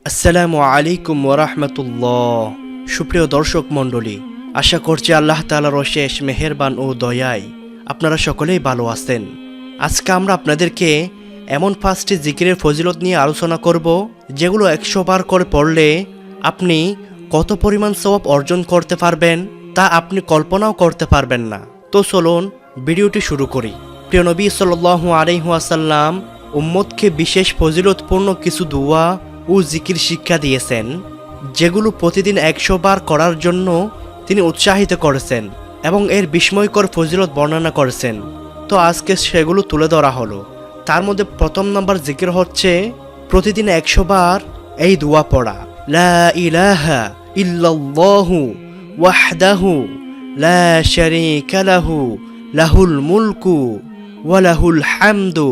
আসসালামু আলাইকুম ওরহমতুল্লাহ। সুপ্রিয় দর্শক মণ্ডলী, আশা করছি আল্লাহ তাআলার অশেষ মেহেরবান ও দয়ায় আপনারা সকলেই ভালো আছেন। আজকে আমরা আপনাদেরকে এমন 5টি জিকিরের ফজিলত নিয়ে আলোচনা করব, যেগুলো 100 বার করে পড়লে আপনি কত পরিমাণ সওয়াব অর্জন করতে পারবেন তা আপনি কল্পনাও করতে পারবেন না। তো চলুন ভিডিওটি শুরু করি। প্রিয় নবী সাল্লাল্লাহু আলাইহি ওয়াসাল্লাম উম্মতকে বিশেষ ফজিলতপূর্ণ কিছু দোয়া ও জিকির শিক্ষা দিয়েছেন, যেগুলো প্রতিদিন 100 বার করার জন্য তিনি উৎসাহিত করেছেন এবং এর বিস্ময়কর ফজিলত বর্ণনা করেছেন। তো আজকে সেগুলো তুলে ধরা হলো। তার মধ্যে প্রথম নম্বর জিকির হচ্ছে প্রতিদিন 100 বার এই দোয়া পড়া, লা ইলাহা ইল্লাল্লাহু ওয়াহদাহু লা শারীকা লাহু লাহুল মুলকু ওয়া লাহুল হামদু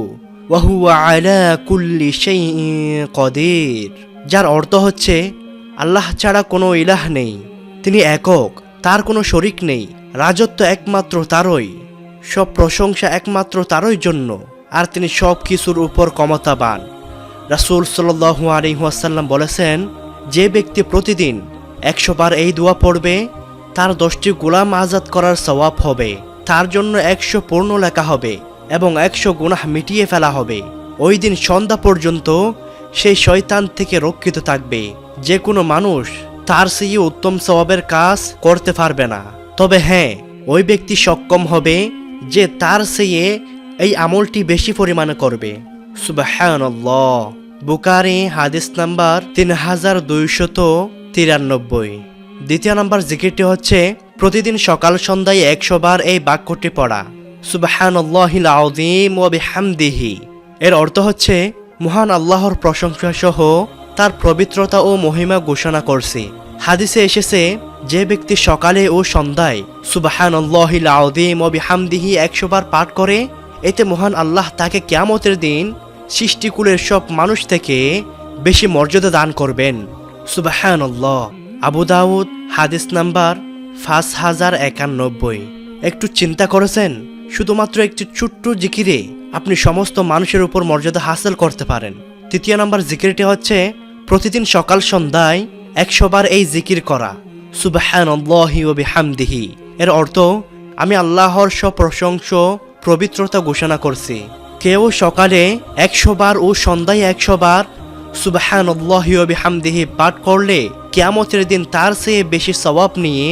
ওয়া হুয়া আলা কুল্লি শাইইন কাদির। যার অর্থ হচ্ছে আল্লাহ ছাড়া কোনো ইলাহ নেই, তিনি একক, তার কোনো শরিক নেই, রাজত্ব একমাত্র তারই, সব প্রশংসা একমাত্র তারই জন্য, আর তিনি সব কিছুর উপর ক্ষমতাবান। রাসূল সাল্লাল্লাহু আলাইহি ওয়াসাল্লাম বলেছেন, যে ব্যক্তি প্রতিদিন 100 বার এই দোয়া পড়বে তার 10টি গোলাম আজাদ করার সওয়াব হবে, তার জন্য 100 পূর্ণ লেখা হবে এবং 100 গুনাহ মিটিয়ে ফেলা হবে। ওই দিন সন্ধ্যা পর্যন্ত সেই শয়তান থেকে রক্ষিত থাকবে। যে কোনো মানুষ তার চেয়ে উত্তম সওয়াবের কাজ করতে পারবে না, তবে হ্যাঁ, ওই ব্যক্তি সক্ষম হবে যে তার চেয়ে এই আমলটি বেশি পরিমাণে করবে। সুবহানাল্লাহ। বুখারী হাদিস নাম্বার 3293। দ্বিতীয় নাম্বার জিকিরটি হচ্ছে প্রতিদিন সকাল সন্ধ্যায় 100 বার এই বাক্যটি পড়া, সুবহানাল্লাহিল আযীম ওয়া বিহামদিহি। এর অর্থ হচ্ছে মহান আল্লাহর প্রশংসা সহ তার পবিত্রতা ও মহিমা ঘোষণা করছি। হাদিসে এসেছে, যে ব্যক্তি সকালে ও সন্ধ্যায় সুবহানাল্লাহিল আযীম ওয়া বিহামদিহি 100 বার পাঠ করে, এতে মহান আল্লাহ তাকে কিয়ামতের দিন সৃষ্টিকুলের সব মানুষ থেকে বেশি মর্যাদা দান করবেন। সুবহানাল্লাহ। আবু দাউদ হাদিস নাম্বার 5091। একটু চিন্তা করেছেন, শুধুমাত্র একটি ছোট্ট জিকিরে আপনি সমস্ত মানুষের উপর মর্যাদা হাসিল করতে পারেন। তৃতীয় নাম্বার জিকিরটি হচ্ছে প্রতিদিন সকাল সন্ধ্যায় 100 বার এই জিকির করা, সুবহানাল্লাহি ওয়া বিহামদিহি। এর অর্থ আমি আল্লাহর প্রশংসা পবিত্রতা ঘোষণা করছি। কেউ সকালে 100 বার ও সন্ধ্যায় 100 বার সুবহানাল্লাহি ওয়া বিহামদিহি পাঠ করলে কিয়ামতের দিন তার চেয়ে বেশি সওয়াব নিয়ে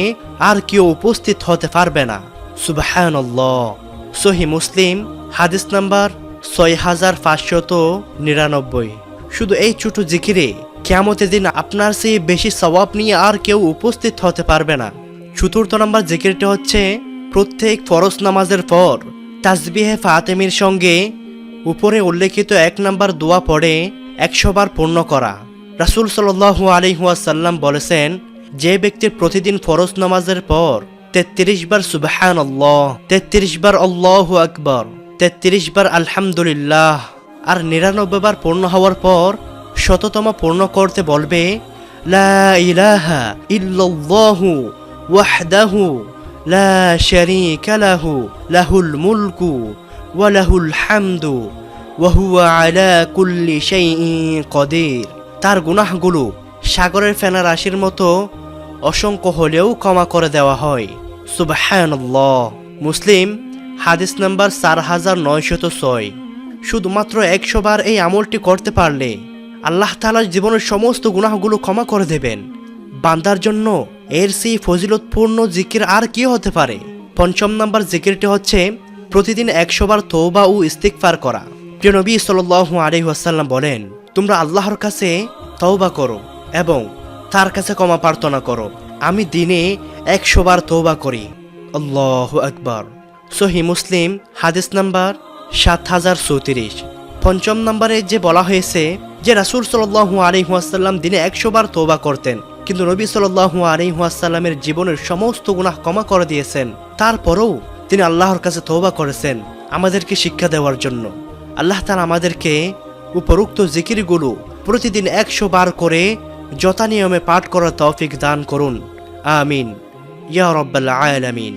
আর কেউ উপস্থিত হতে পারবে না। সুবহানাল্লাহ। সহিহ মুসলিম হাদিস নাম্বার 6599। শুধু এই ছোট জিকিরে কিয়ামতের দিন আপনার চেয়ে বেশি সওয়াব নিয়ে আর কেউ উপস্থিত হতে পারবে না। চতুর্থ নাম্বার জিকিরটি হচ্ছে প্রত্যেক ফরজ নামাজের পর তাসবিহে ফাতেমির সঙ্গে উপরে উল্লেখিত 1 নাম্বার দোয়া পড়ে 100 বার পূর্ণ করা। রাসূল সাল্লাল্লাহু আলাইহি ওয়াসাল্লাম বলেছেন, যে ব্যক্তির প্রতিদিন ফরজ নামাজের পর 33 বার সুবহানাল্লাহ, 33 বার আল্লাহু আকবার, 33 বার আলহামদুলিল্লাহ আর 99 বার পূর্ণ হওয়ার পর 100তম পূর্ণ করতে বলবে, লা ইলাহা ইল্লাল্লাহু ওয়াহদাহু লা শারীকা লাহু লাহুল মুলকু ওয়া লাহুল হামদু ওয়া হুয়া আলা কুল্লি শাইইন কাদির। তার গুনাহগুলো সাগরের ফেনা রাশির মতো অসংখ্য হলেও ক্ষমা করে দেওয়া হয়। সুবহানাল্লাহ। মুসলিম হাদিস নাম্বার 4906। শুধুমাত্র 100 বার এই আমলটি করতে পারলে আল্লাহ তাআলা জীবনের সমস্ত গুনাহগুলো ক্ষমা করে দেবেন। বান্দার জন্য এর সেই ফজিলতপূর্ণ জিকির আর কি হতে পারে। পঞ্চম নাম্বার জিকিরটি হচ্ছে প্রতিদিন 100 বার তওবা ও ইস্তিগফার করা। প্রিয় নবী সাল্লাল্লাহু আলাইহি ওয়াসাল্লাম বলেন, তোমরা আল্লাহর কাছে তওবা করো এবং তার কাছে ক্ষমা প্রার্থনা করো। আমি দিনে 100 বার তওবা করি। আল্লাহু আকবার। সহিহ মুসলিম হাদিস নাম্বার 7034। পঞ্চম নম্বরে যে বলা হয়েছে যে রাসূল সাল্লাল্লাহু আলাইহি ওয়াসাল্লাম দিনে 100 বার তওবা করতেন, কিন্তু নবী সাল্লাল্লাহু আলাইহি ওয়াসাল্লামের জীবনের সমস্ত গুনাহ ক্ষমা করে দিয়েছেন। তারপরেও তিনি আল্লাহর কাছে তওবা করেছেন আমাদেরকে শিক্ষা দেওয়ার জন্য। আল্লাহ তাআলা আমাদেরকে উপরোক্ত জিকিরগুলো প্রতিদিন 100 বার করে যথানিয়মে পাঠ করার তৌফিক দান করুন। আমিন ইয়া রাব্বাল আলামিন।